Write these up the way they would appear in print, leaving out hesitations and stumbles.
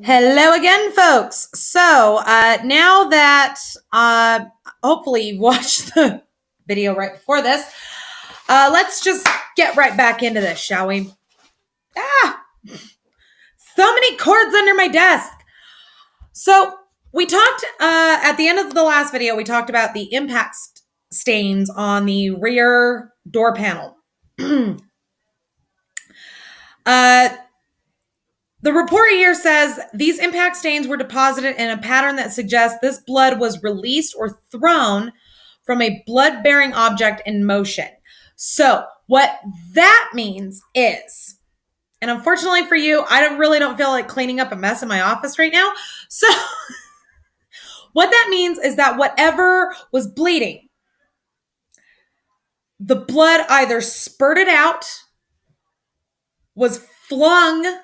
Hello again, folks. So now that hopefully you've watched the video right before this, let's just get right back into this, shall we? So many cords under my desk. So we talked at the end of the last video, we talked about the impact stains on the rear door panel. The report here says these impact stains were deposited in a pattern that suggests this blood was released or thrown from a blood-bearing object in motion. So what that means is, and unfortunately for you, I really don't feel like cleaning up a mess in my office right now. So what that means is that whatever was bleeding, the blood either spurted out, was flung,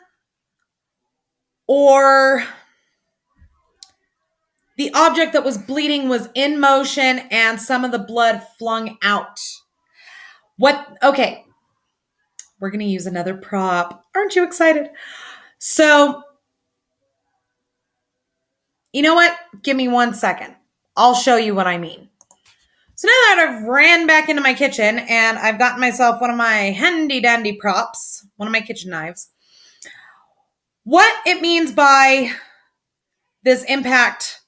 or the object that was bleeding was in motion and some of the blood flung out. Okay, we're going to use another prop. Aren't you excited? So, you know what? Give me 1 second. I'll show you what I mean. So now that I've ran back into my kitchen and I've gotten myself one of my handy dandy props, one of my kitchen knives, what it means by this impact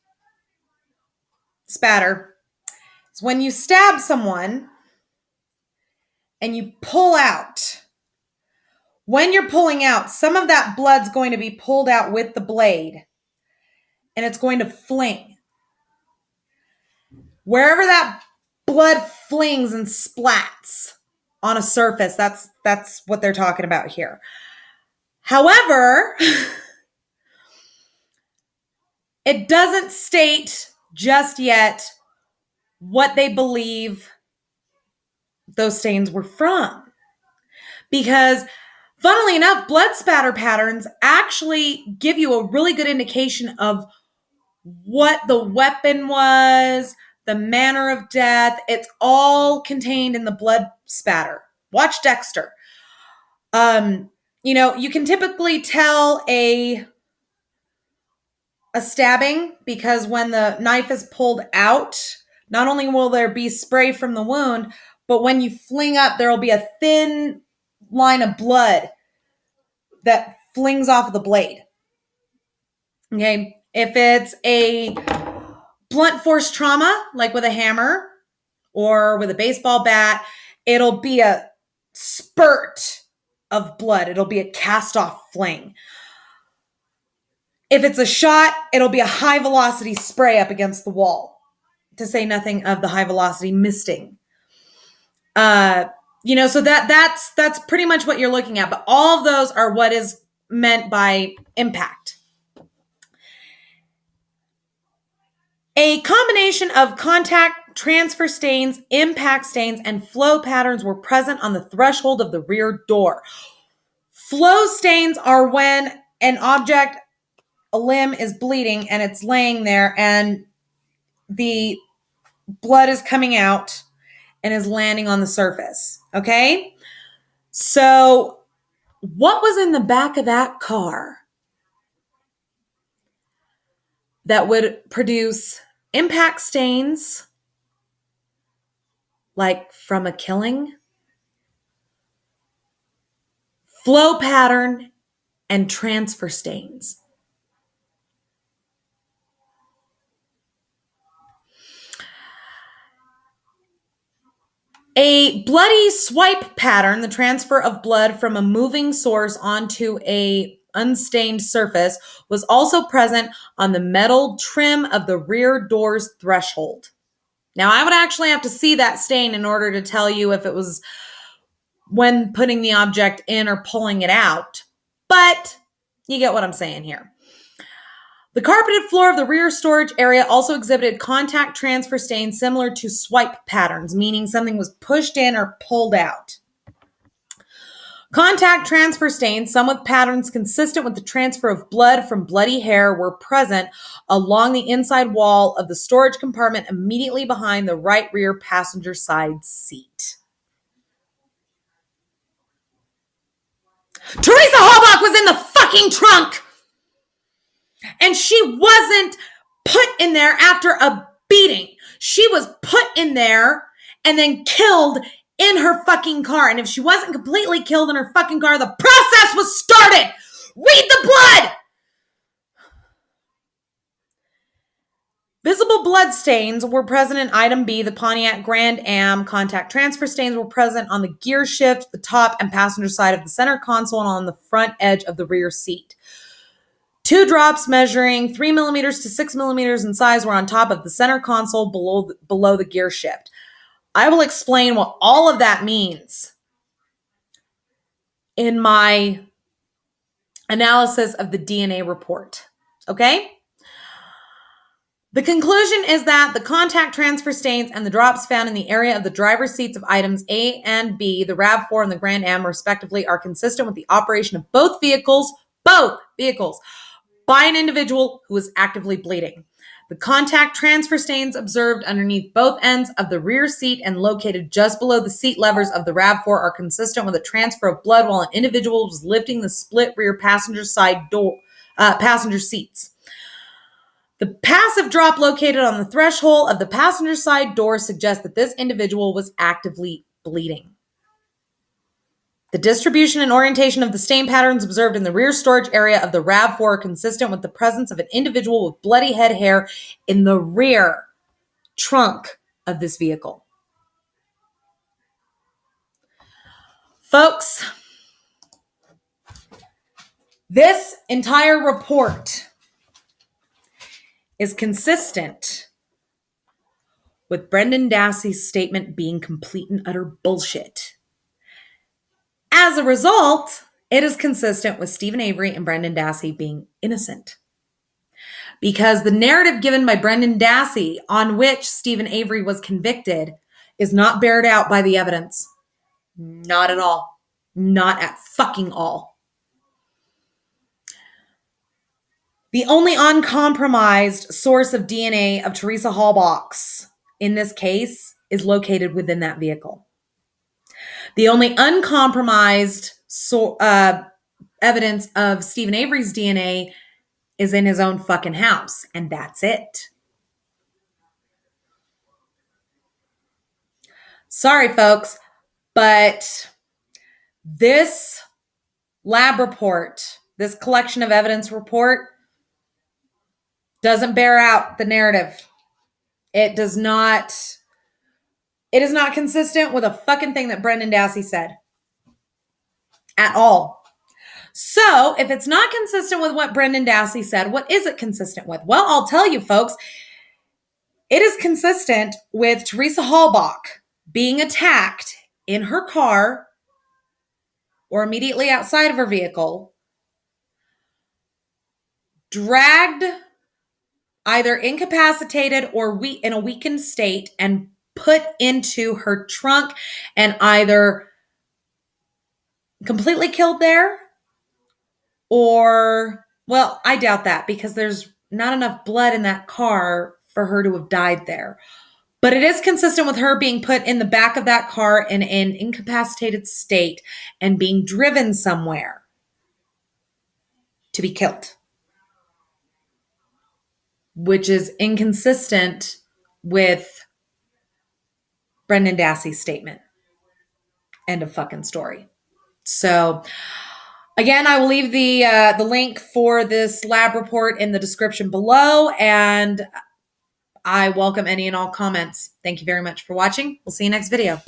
spatter is when you stab someone and you pull out. When you're pulling out, some of that blood's going to be pulled out with the blade and it's going to fling. Wherever that blood flings and splats on a surface, that's what they're talking about here. However, it doesn't state just yet what they believe those stains were from. Because funnily enough, blood spatter patterns actually give you a really good indication of what the weapon was, the manner of death. It's all contained in the blood spatter. Watch Dexter. You can typically tell a stabbing because when the knife is pulled out, not only will there be spray from the wound, but when you fling up, there will be a thin line of blood that flings off of the blade. Okay. If it's a blunt force trauma, like with a hammer or with a baseball bat, it'll be a spurt of blood. It'll be a cast off fling. If it's a shot, it'll be a high velocity spray up against the wall, to say nothing of the high velocity misting. So that's pretty much what you're looking at. But all of those are what is meant by impact. A combination of contact, transfer stains, impact stains, and flow patterns were present on the threshold of the rear door. Flow stains are when an object, a limb, is bleeding and it's laying there and the blood is coming out and is landing on the surface. Okay? So, what was in the back of that car that would produce impact stains like from a killing, flow pattern, and transfer stains? A bloody swipe pattern, the transfer of blood from a moving source onto a unstained surface, was also present on the metal trim of the rear door's threshold. Now, I would actually have to see that stain in order to tell you if it was when putting the object in or pulling it out, but you get what I'm saying here. The carpeted floor of the rear storage area also exhibited contact transfer stains similar to swipe patterns, meaning something was pushed in or pulled out. Contact transfer stains, some with patterns consistent with the transfer of blood from bloody hair, were present along the inside wall of the storage compartment immediately behind the right rear passenger side seat. Teresa Halbach was in the fucking trunk! And she wasn't put in there after a beating. She was put in there and then killed in her fucking car. And if she wasn't completely killed in her fucking car, the process was started. Read the blood. Visible blood stains were present in item B, the Pontiac Grand Am. Contact transfer stains were present on the gear shift, the top and passenger side of the center console, and on the front edge of the rear seat. 2 drops measuring 3 millimeters to 6 millimeters in size were on top of the center console below the gear shift. I will explain what all of that means in my analysis of the DNA report. Okay? The conclusion is that the contact transfer stains and the drops found in the area of the driver's seats of items A and B, the RAV4 and the Grand Am respectively, are consistent with the operation of both vehicles, by an individual who is actively bleeding. The contact transfer stains observed underneath both ends of the rear seat and located just below the seat levers of the RAV4 are consistent with a transfer of blood while an individual was lifting the split rear passenger seats. The passive drop located on the threshold of the passenger side door suggests that this individual was actively bleeding. The distribution and orientation of the stain patterns observed in the rear storage area of the RAV4 are consistent with the presence of an individual with bloody head hair in the rear trunk of this vehicle. Folks, this entire report is consistent with Brendan Dassey's statement being complete and utter bullshit. As a result, it is consistent with Stephen Avery and Brendan Dassey being innocent. Because the narrative given by Brendan Dassey on which Stephen Avery was convicted is not bared out by the evidence. Not at all. Not at fucking all. The only uncompromised source of DNA of Teresa Halbach's in this case is located within that vehicle. The only uncompromised evidence of Stephen Avery's DNA is in his own fucking house, and that's it. Sorry, folks, but this lab report, this collection of evidence report, doesn't bear out the narrative. It is not consistent with a fucking thing that Brendan Dassey said. At all. So, if it's not consistent with what Brendan Dassey said, what is it consistent with? Well, I'll tell you, folks. It is consistent with Teresa Halbach being attacked in her car or immediately outside of her vehicle, dragged, either incapacitated or in a weakened state, and put into her trunk and either completely killed there or, well, I doubt that because there's not enough blood in that car for her to have died there. But it is consistent with her being put in the back of that car in an incapacitated state and being driven somewhere to be killed, which is inconsistent with Brendan Dassey's statement. End of fucking story. So, again, I will leave the link for this lab report in the description below, and I welcome any and all comments. Thank you very much for watching. We'll see you next video.